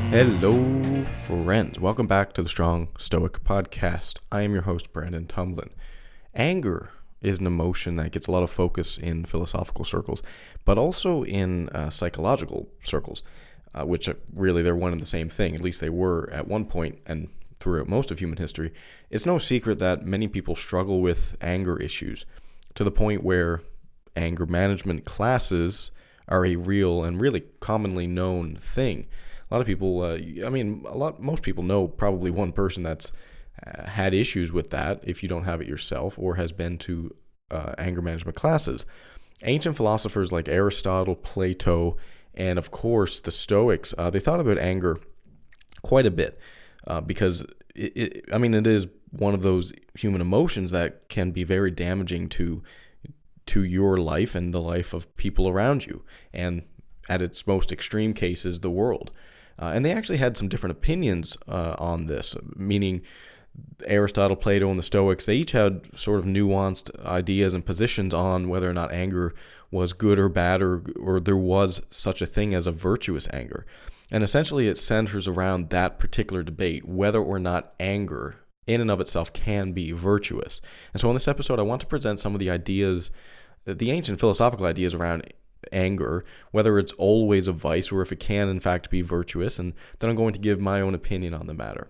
Hello, friends. Welcome back to the Strong Stoic Podcast. I am your host, Brandon Tumblin. Anger is an emotion that gets a lot of focus in philosophical circles, but also in psychological circles, which really they're one and the same thing. At least they were at one point and throughout most of human history. It's no secret that many people struggle with anger issues to the point where anger management classes are a real and really commonly known thing. A lot of people, most people know probably one person that's had issues with that if you don't have it yourself or has been to anger management classes. Ancient philosophers like Aristotle, Plato, and of course the Stoics, they thought about anger quite a bit because it is one of those human emotions that can be very damaging to your life and the life of people around you, and at its most extreme cases, the world. And they actually had some different opinions on this, meaning Aristotle, Plato, and the Stoics, they each had sort of nuanced ideas and positions on whether or not anger was good or bad, or there was such a thing as a virtuous anger. And essentially it centers around that particular debate, whether or not anger in and of itself can be virtuous. And so in this episode, I want to present some of the ideas, the ancient philosophical ideas around anger, whether it's always a vice or if it can in fact be virtuous, and then I'm going to give my own opinion on the matter.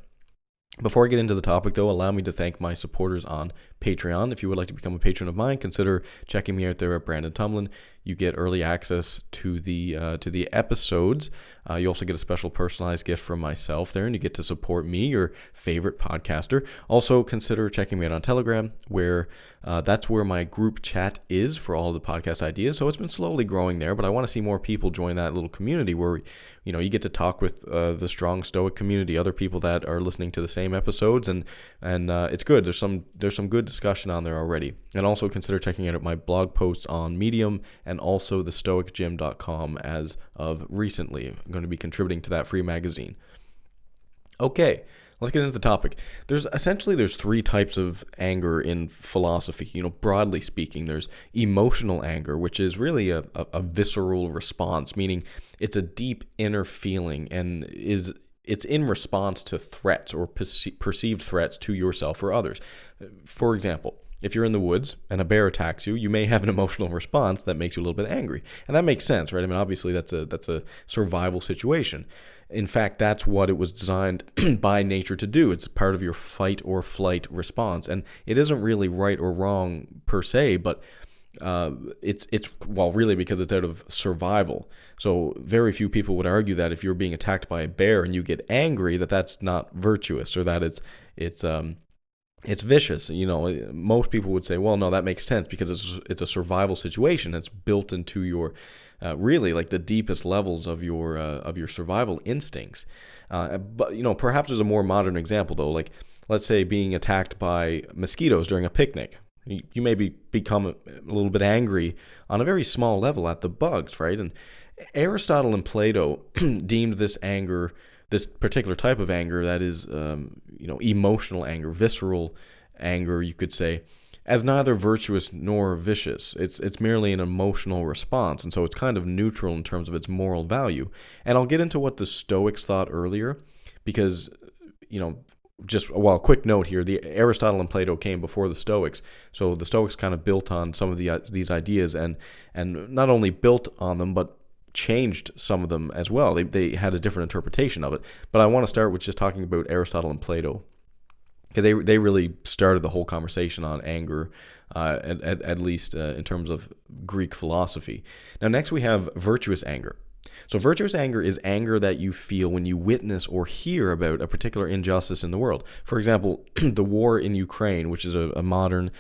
Before I get into the topic, though, allow me to thank my supporters on Patreon. If you would like to become a patron of mine, consider checking me out there at Brandon Tumblin. You get early access to the episodes. You also get a special personalized gift from myself there, and you get to support me, your favorite podcaster. Also, consider checking me out on Telegram, where that's where my group chat is for all of the podcast ideas. So it's been slowly growing there, but I want to see more people join that little community where you get to talk with the Strong Stoic community, other people that are listening to the same episodes, and it's good. There's some good discussion on there already. And also consider checking out my blog posts on Medium and also the stoicgym.com as of recently. I'm going to be contributing to that free magazine. Okay, let's get into the topic. There's three types of anger in philosophy. Broadly speaking, there's emotional anger, which is really a visceral response, meaning it's a deep inner feeling and it's in response to threats or perceived threats to yourself or others. For example, if you're in the woods and a bear attacks you, you may have an emotional response that makes you a little bit angry. And that makes sense, right? Obviously that's a survival situation. In fact, that's what it was designed by nature to do. It's part of your fight or flight response. And it isn't really right or wrong per se, but it's really because it's out of survival. So very few people would argue that if you're being attacked by a bear and you get angry, that's not virtuous, or that it's vicious. Most people would say, well, no, that makes sense because it's a survival situation. It's built into your really like the deepest levels of your survival instincts. But perhaps there's a more modern example though. Like, let's say being attacked by mosquitoes during a picnic. You may become a little bit angry on a very small level at the bugs, right? And Aristotle and Plato deemed this anger, this particular type of anger that is, emotional anger, visceral anger, you could say, as neither virtuous nor vicious. It's merely an emotional response, and so it's kind of neutral in terms of its moral value. And I'll get into what the Stoics thought earlier, because, quick note here, the Aristotle and Plato came before the Stoics, so the Stoics kind of built on some of these ideas, and not only built on them, but changed some of them as well. They had a different interpretation of it. But I want to start with just talking about Aristotle and Plato, because they really started the whole conversation on anger, at least in terms of Greek philosophy. Now, next we have virtuous anger. So virtuous anger is anger that you feel when you witness or hear about a particular injustice in the world. For example, the war in Ukraine, which is a modern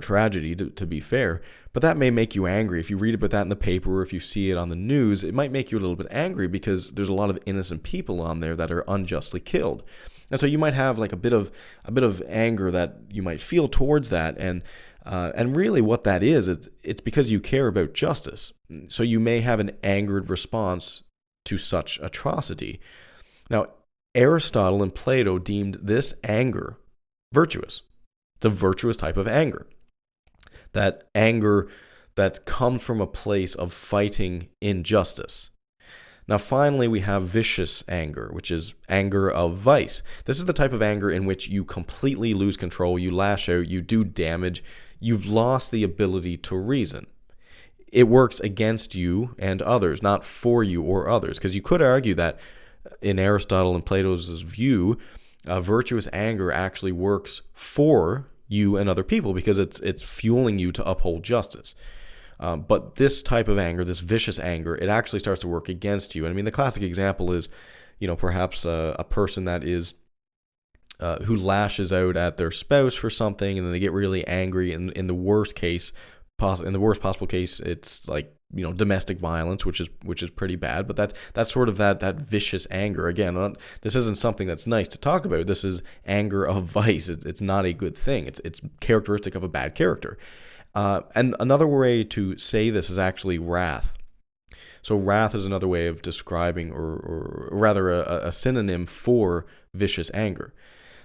tragedy, to be fair, but that may make you angry. If you read about that in the paper or if you see it on the news, it might make you a little bit angry because there's a lot of innocent people on there that are unjustly killed. And so you might have like a bit of anger that you might feel towards that, and really what that is, it's because you care about justice. So you may have an angered response to such atrocity. Now, Aristotle and Plato deemed this anger virtuous. It's a virtuous type of anger. That anger that comes from a place of fighting injustice. Now, finally, we have vicious anger, which is anger of vice. This is the type of anger in which you completely lose control, you lash out, you do damage, you've lost the ability to reason. It works against you and others, not for you or others, because you could argue that in Aristotle and Plato's view, virtuous anger actually works for you and other people because it's fueling you to uphold justice. But this type of anger, this vicious anger, it actually starts to work against you. And I mean, the classic example is, perhaps a person that is who lashes out at their spouse for something, and then they get really angry. And in the worst possible case, it's like domestic violence, which is pretty bad. But that's sort of that vicious anger. Again, this isn't something that's nice to talk about. This is anger of vice. It's not a good thing. It's characteristic of a bad character. And another way to say this is actually wrath. So wrath is another way of describing, or rather a synonym for vicious anger.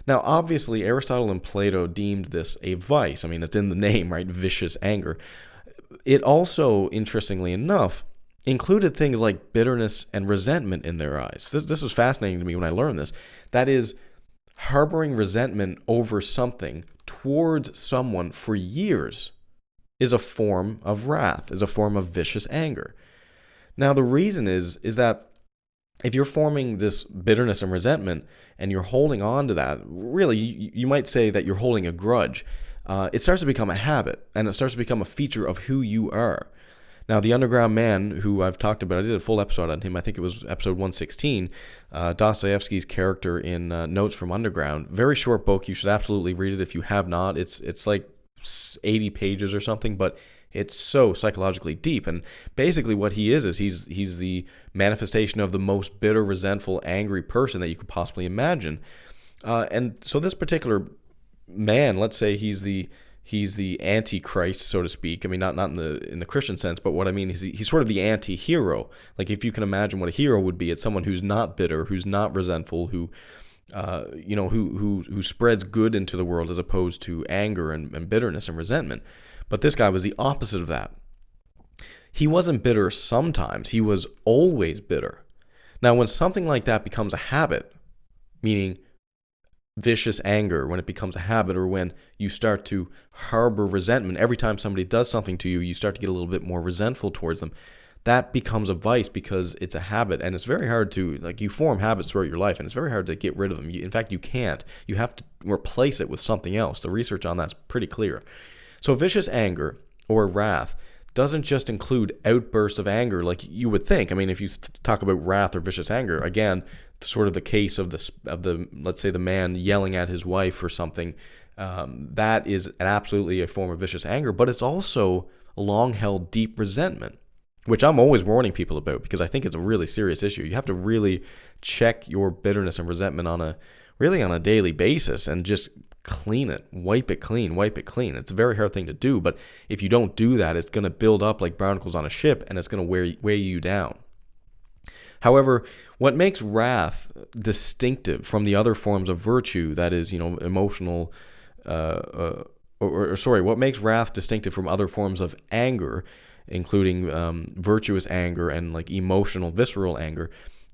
Now, obviously, Aristotle and Plato deemed this a vice. I mean, it's in the name, right? Vicious anger. It also, interestingly enough, included things like bitterness and resentment in their eyes. This was fascinating to me when I learned this. That is, harboring resentment over something towards someone for years is a form of wrath, is a form of vicious anger. Now, the reason is that if you're forming this bitterness and resentment and you're holding on to that, really, you might say that you're holding a grudge. It starts to become a habit, and it starts to become a feature of who you are. Now, the underground man who I've talked about, I did a full episode on him. I think it was episode 116, Dostoevsky's character in Notes from Underground. Very short book. You should absolutely read it if you have not. It's like 80 pages or something, but it's so psychologically deep. And basically what he is he's the manifestation of the most bitter, resentful, angry person that you could possibly imagine. And so this particular man, let's say he's the antichrist, so to speak. I mean, not in the Christian sense, but what I mean is he's sort of the anti-hero. Like, if you can imagine what a hero would be, it's someone who's not bitter, who's not resentful, who spreads good into the world as opposed to anger and bitterness and resentment. But this guy was the opposite of that. He wasn't bitter sometimes. He was always bitter. Now, when something like that becomes a habit, meaning vicious anger, when it becomes a habit, or when you start to harbor resentment, every time somebody does something to you, you start to get a little bit more resentful towards them. That becomes a vice because it's a habit, and it's very hard to, you form habits throughout your life, and it's very hard to get rid of them. In fact, you can't. You have to replace it with something else. The research on that's pretty clear. So vicious anger, or wrath, doesn't just include outbursts of anger like you would think. I mean, if you talk about wrath or vicious anger, again, sort of the case of the let's say the man yelling at his wife or something, that is absolutely a form of vicious anger, but it's also long-held deep resentment, which I'm always warning people about because I think it's a really serious issue. You have to really check your bitterness and resentment on a daily basis and just clean it, wipe it clean. It's a very hard thing to do, but if you don't do that, it's going to build up like barnacles on a ship, and it's going to weigh you down. However, what makes wrath distinctive from the other forms of virtue, that is, emotional, what makes wrath distinctive from other forms of anger, including virtuous anger and like emotional, visceral anger,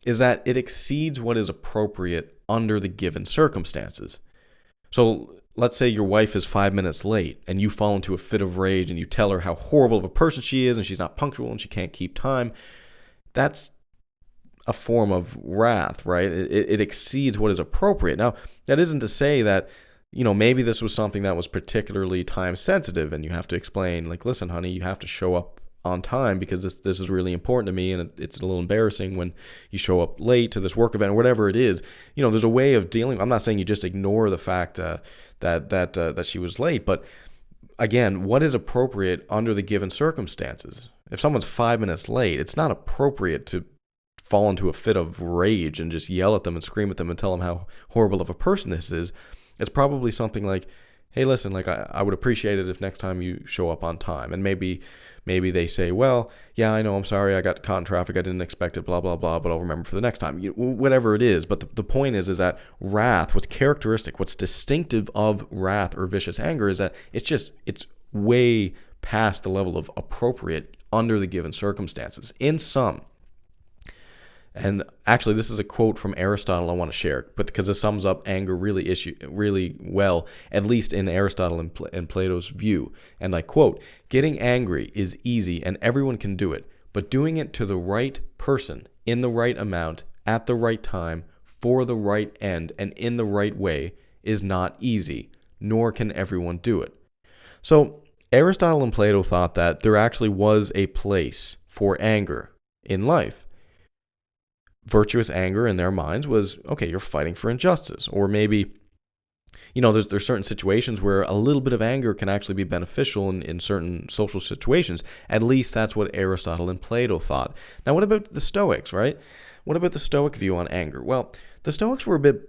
is that it exceeds what is appropriate under the given circumstances. So let's say your wife is 5 minutes late and you fall into a fit of rage and you tell her how horrible of a person she is and she's not punctual and she can't keep time. That's a form of wrath, right? It exceeds what is appropriate. Now, that isn't to say that, maybe this was something that was particularly time sensitive and you have to explain, like, listen, honey, you have to show up on time because this is really important to me, and it's a little embarrassing when you show up late to this work event or whatever it is. There's a way of dealing. I'm not saying you just ignore the fact that she was late, but again, what is appropriate under the given circumstances? If someone's 5 minutes late, it's not appropriate to fall into a fit of rage and just yell at them and scream at them and tell them how horrible of a person this is. It's probably something like, hey, listen, like I would appreciate it if next time you show up on time. And maybe they say, well, yeah, I know, I'm sorry, I got caught in traffic, I didn't expect it, blah, blah, blah, but I'll remember for the next time. Whatever it is. But the point is that wrath, what's characteristic, what's distinctive of wrath or vicious anger is that it's way past the level of appropriate under the given circumstances. In sum, And actually, this is a quote from Aristotle I want to share, but because it sums up anger really well, at least in Aristotle and Plato's view. And I quote, "Getting angry is easy and everyone can do it, but doing it to the right person, in the right amount, at the right time, for the right end, and in the right way is not easy, nor can everyone do it." So Aristotle and Plato thought that there actually was a place for anger in life. Virtuous anger in their minds was, okay, you're fighting for injustice. Or maybe, there's certain situations where a little bit of anger can actually be beneficial in certain social situations. At least that's what Aristotle and Plato thought. Now, what about the Stoics, right? What about the Stoic view on anger? Well, the Stoics were a bit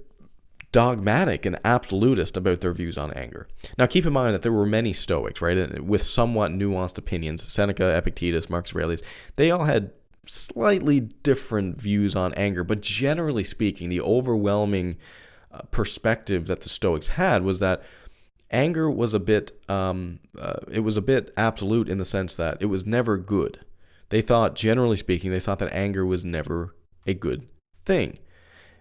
dogmatic and absolutist about their views on anger. Now, keep in mind that there were many Stoics, right, with somewhat nuanced opinions. Seneca, Epictetus, Marcus Aurelius, they all had slightly different views on anger, but generally speaking, the overwhelming perspective that the Stoics had was that anger was a bit absolute in the sense that it was never good. They thought, generally speaking, that anger was never a good thing.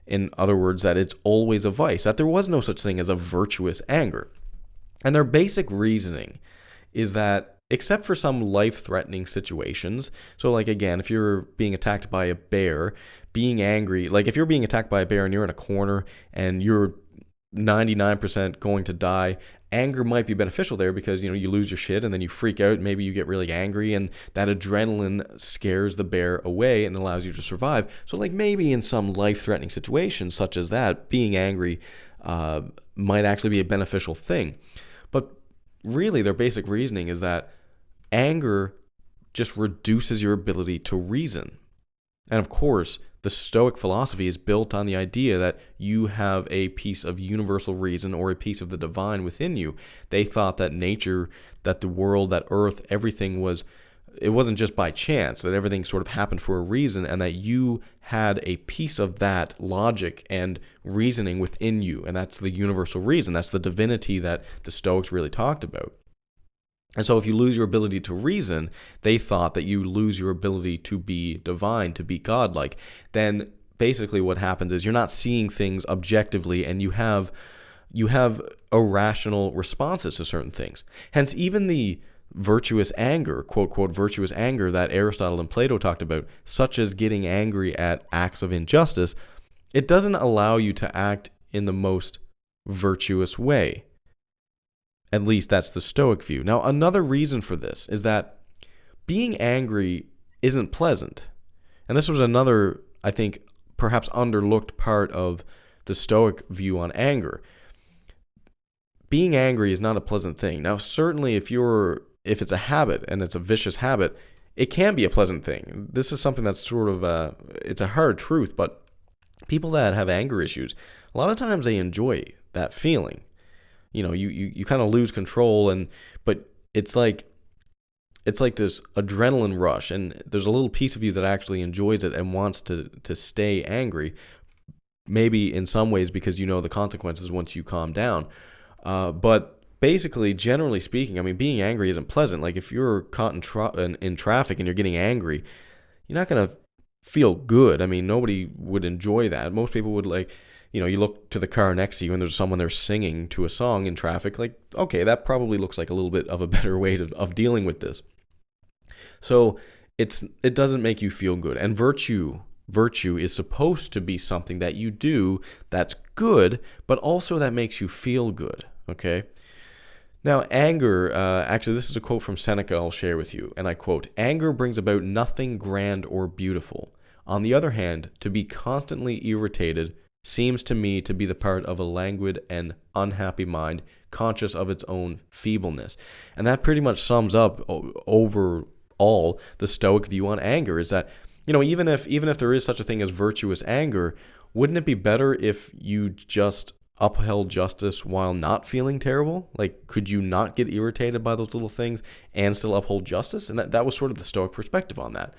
In other words, that it's always a vice, that there was no such thing as a virtuous anger. And their basic reasoning is that, except for some life-threatening situations, so like again, if you're being attacked by a bear, being angry, like if you're being attacked by a bear and you're in a corner and you're 99% going to die, anger might be beneficial there because, you lose your shit and then you freak out, maybe you get really angry and that adrenaline scares the bear away and allows you to survive. So like maybe in some life-threatening situations such as that, being angry might actually be a beneficial thing. But really their basic reasoning is that anger just reduces your ability to reason. And of course, the Stoic philosophy is built on the idea that you have a piece of universal reason or a piece of the divine within you. They thought that nature, that the world, that earth, everything it wasn't just by chance, that everything sort of happened for a reason, and that you had a piece of that logic and reasoning within you. And that's the universal reason. That's the divinity that the Stoics really talked about. And so if you lose your ability to reason, they thought that you lose your ability to be divine, to be godlike. Then basically what happens is you're not seeing things objectively and you have irrational responses to certain things. Hence, even the virtuous anger, quote, quote, virtuous anger that Aristotle and Plato talked about, such as getting angry at acts of injustice, it doesn't allow you to act in the most virtuous way. At least that's the Stoic view. Now, another reason for this is that being angry isn't pleasant. And this was another, I think, perhaps underlooked part of the Stoic view on anger. Being angry is not a pleasant thing. Now, certainly if it's a habit and it's a vicious habit, it can be a pleasant thing. This is something that's sort of it's a hard truth, but people that have anger issues, a lot of times they enjoy that feeling. You kind of lose control, but it's like this adrenaline rush, and there's a little piece of you that actually enjoys it and wants to stay angry, maybe in some ways because you know the consequences once you calm down. But basically, generally speaking, I mean, being angry isn't pleasant. Like if you're caught in traffic and you're getting angry, you're not going to feel good. I mean, nobody would enjoy that. Most people would you look to the car next to you and there's someone there singing to a song in traffic, like, okay, that probably looks like a little bit of a better way of dealing with this. So it doesn't make you feel good. And virtue is supposed to be something that you do that's good, but also that makes you feel good, okay? Now, anger, actually, this is a quote from Seneca I'll share with you, and I quote, "Anger brings about nothing grand or beautiful. On the other hand, to be constantly irritated seems to me to be the part of a languid and unhappy mind, conscious of its own feebleness." And that pretty much sums up overall the Stoic view on anger, is that, even if there is such a thing as virtuous anger, wouldn't it be better if you just upheld justice while not feeling terrible? Like, could you not get irritated by those little things and still uphold justice? And that was sort of the Stoic perspective on that.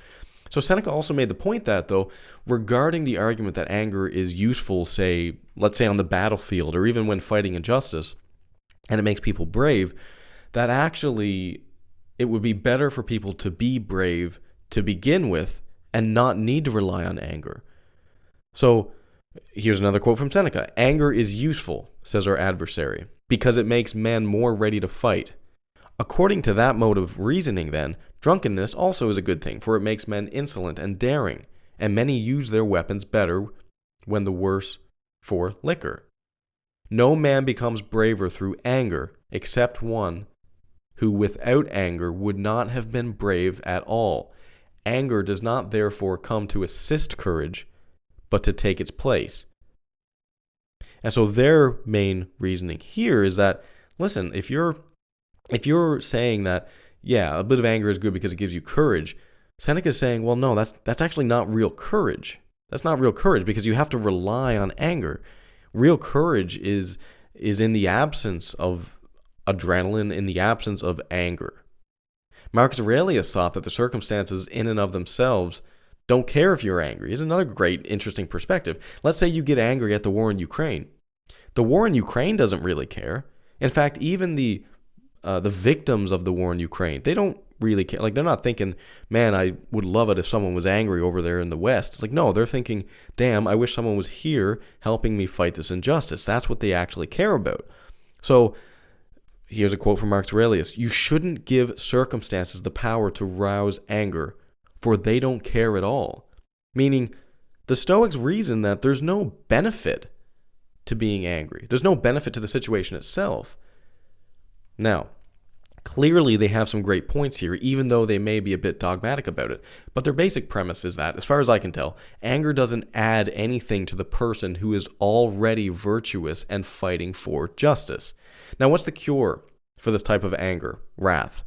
So Seneca also made the point that, though, regarding the argument that anger is useful, let's say on the battlefield or even when fighting injustice, and it makes people brave, that actually it would be better for people to be brave to begin with and not need to rely on anger. So here's another quote from Seneca. Anger is useful, says our adversary, because it makes men more ready to fight. According to that mode of reasoning, then, drunkenness also is a good thing, for it makes men insolent and daring, and many use their weapons better when the worse for liquor. No man becomes braver through anger, except one who without anger would not have been brave at all. Anger does not therefore come to assist courage, but to take its place. And so their main reasoning here is that, listen, if you're saying that, yeah, a bit of anger is good because it gives you courage, Seneca's saying, well, no, that's actually not real courage. That's not real courage because you have to rely on anger. Real courage is in the absence of adrenaline, in the absence of anger. Marcus Aurelius thought that the circumstances in and of themselves don't care if you're angry. Here's another great, interesting perspective. Let's say you get angry at the war in Ukraine. The war in Ukraine doesn't really care. In fact, even the victims of the war in Ukraine, they don't really care. Like, they're not thinking, man, I would love it if someone was angry over there in the West. It's like, no, they're thinking, damn, I wish someone was here helping me fight this injustice. That's what they actually care about. So here's a quote from Marcus Aurelius. You shouldn't give circumstances the power to rouse anger, for they don't care at all. Meaning, the Stoics reason that there's no benefit to being angry. There's no benefit to the situation itself. Now, clearly they have some great points here, even though they may be a bit dogmatic about it. But their basic premise is that, as far as I can tell, anger doesn't add anything to the person who is already virtuous and fighting for justice. Now, what's the cure for this type of anger, wrath?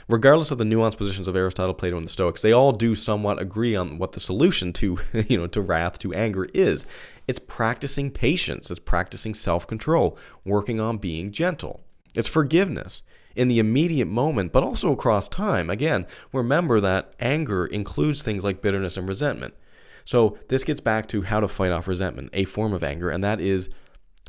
Regardless of the nuanced positions of Aristotle, Plato, and the Stoics, they all do somewhat agree on what the solution to, to wrath, to anger is. It's practicing patience. It's practicing self-control, working on being gentle. It's forgiveness in the immediate moment, but also across time. Again, remember that anger includes things like bitterness and resentment. So this gets back to how to fight off resentment, a form of anger, and that is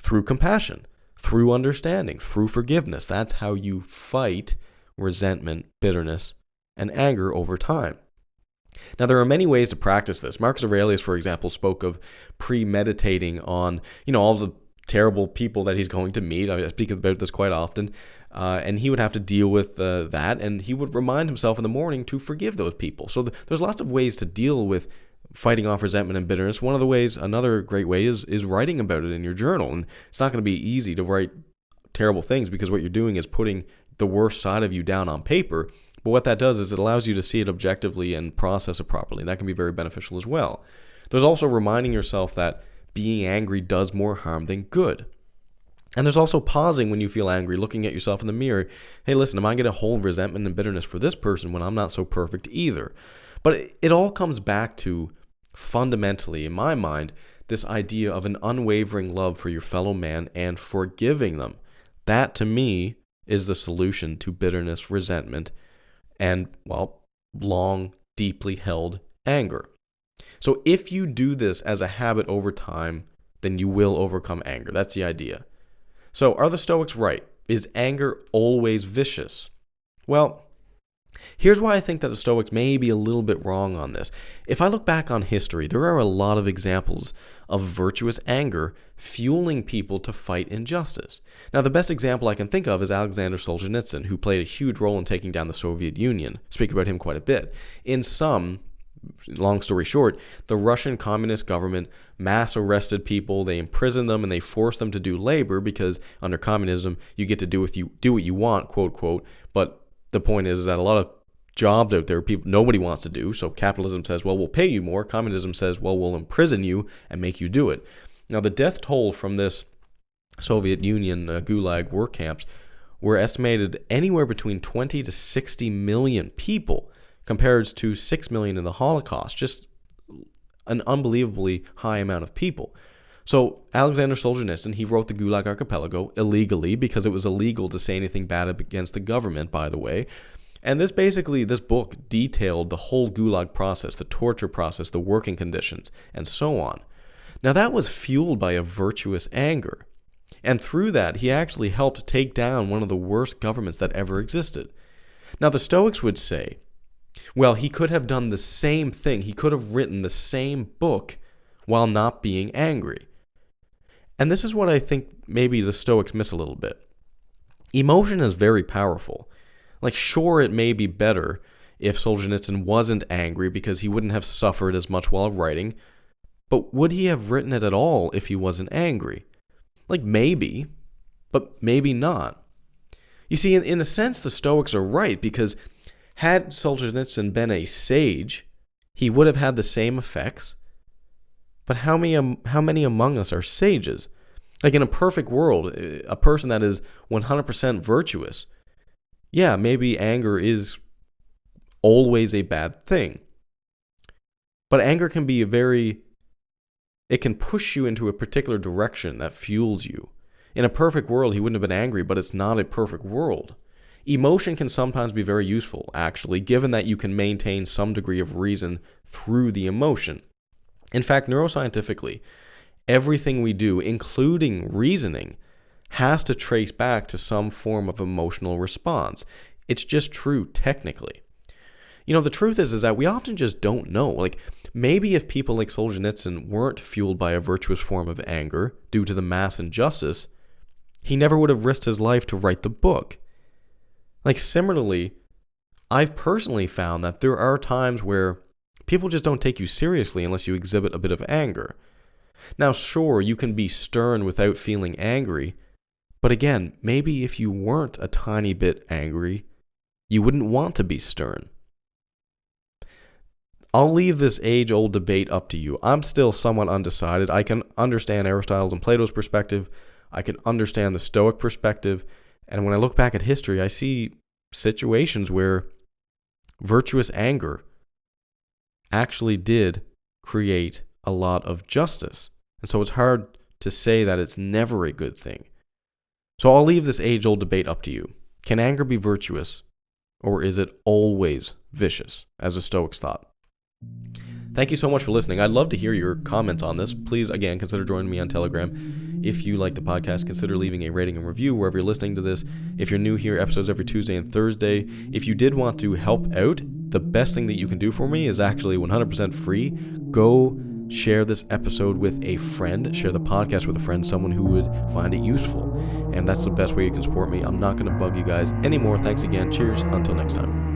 through compassion, through understanding, through forgiveness. That's how you fight resentment, bitterness, and anger over time. Now, there are many ways to practice this. Marcus Aurelius, for example, spoke of premeditating on, all the terrible people that he's going to meet. I speak about this quite often. And he would have to deal with that, and he would remind himself in the morning to forgive those people. So there's lots of ways to deal with fighting off resentment and bitterness. One of the ways, another great way is writing about it in your journal. And it's not going to be easy to write terrible things because what you're doing is putting the worst side of you down on paper. But what that does is it allows you to see it objectively and process it properly. And that can be very beneficial as well. There's also reminding yourself that being angry does more harm than good. And there's also pausing when you feel angry, looking at yourself in the mirror. Hey, listen, am I going to hold resentment and bitterness for this person when I'm not so perfect either? But it all comes back to, fundamentally, in my mind, this idea of an unwavering love for your fellow man and forgiving them. That, to me, is the solution to bitterness, resentment, and, long, deeply held anger. So if you do this as a habit over time, then you will overcome anger. That's the idea. So are the Stoics right? Is anger always vicious? Well, here's why I think that the Stoics may be a little bit wrong on this. If I look back on history, there are a lot of examples of virtuous anger fueling people to fight injustice. Now, the best example I can think of is Alexander Solzhenitsyn, who played a huge role in taking down the Soviet Union. Speak about him quite a bit. In sum, long story short, the Russian communist government mass arrested people, they imprisoned them, and they forced them to do labor because under communism, you get to do what you want, quote, quote. But the point is that a lot of jobs out there, nobody wants to do. So capitalism says, well, we'll pay you more. Communism says, well, we'll imprison you and make you do it. Now, the death toll from this Soviet Union gulag work camps were estimated anywhere between 20 to 60 million people, compared to 6 million in the Holocaust. Just an unbelievably high amount of people. So Alexander Solzhenitsyn, he wrote the Gulag Archipelago illegally because it was illegal to say anything bad against the government, by the way. And this book detailed the whole Gulag process, the torture process, the working conditions, and so on. Now that was fueled by a virtuous anger. And through that, he actually helped take down one of the worst governments that ever existed. Now the Stoics would say, well, he could have done the same thing. He could have written the same book while not being angry. And this is what I think maybe the Stoics miss a little bit. Emotion is very powerful. Like, sure, it may be better if Solzhenitsyn wasn't angry because he wouldn't have suffered as much while writing, but would he have written it at all if he wasn't angry? Like, maybe, but maybe not. You see, in a sense, the Stoics are right, because had Solzhenitsyn been a sage, he would have had the same effects. But how many among us are sages? Like, in a perfect world, a person that is 100% virtuous, yeah, maybe anger is always a bad thing. But anger can be it can push you into a particular direction that fuels you. In a perfect world, he wouldn't have been angry, but it's not a perfect world. Emotion can sometimes be very useful, actually, given that you can maintain some degree of reason through the emotion. In fact, neuroscientifically, everything we do, including reasoning, has to trace back to some form of emotional response. It's just true technically. The truth is that we often just don't know. Like, maybe if people like Solzhenitsyn weren't fueled by a virtuous form of anger due to the mass injustice, he never would have risked his life to write the book. Like, similarly, I've personally found that there are times where people just don't take you seriously unless you exhibit a bit of anger. Now, sure, you can be stern without feeling angry, but again, maybe if you weren't a tiny bit angry, you wouldn't want to be stern. I'll leave this age-old debate up to you. I'm still somewhat undecided. I can understand Aristotle and Plato's perspective. I can understand the Stoic perspective. And when I look back at history, I see situations where virtuous anger actually did create a lot of justice. And so it's hard to say that it's never a good thing. So I'll leave this age-old debate up to you. Can anger be virtuous, or is it always vicious, as the Stoics thought? Thank you so much for listening. I'd love to hear your comments on this. Please, again, consider joining me on Telegram. If you like the podcast, consider leaving a rating and review wherever you're listening to this. If you're new here, episodes every Tuesday and Thursday. If you did want to help out, the best thing that you can do for me is actually 100% free. Go share this episode with a friend. Share the podcast with a friend, someone who would find it useful. And that's the best way you can support me. I'm not going to bug you guys anymore. Thanks again. Cheers. Until next time.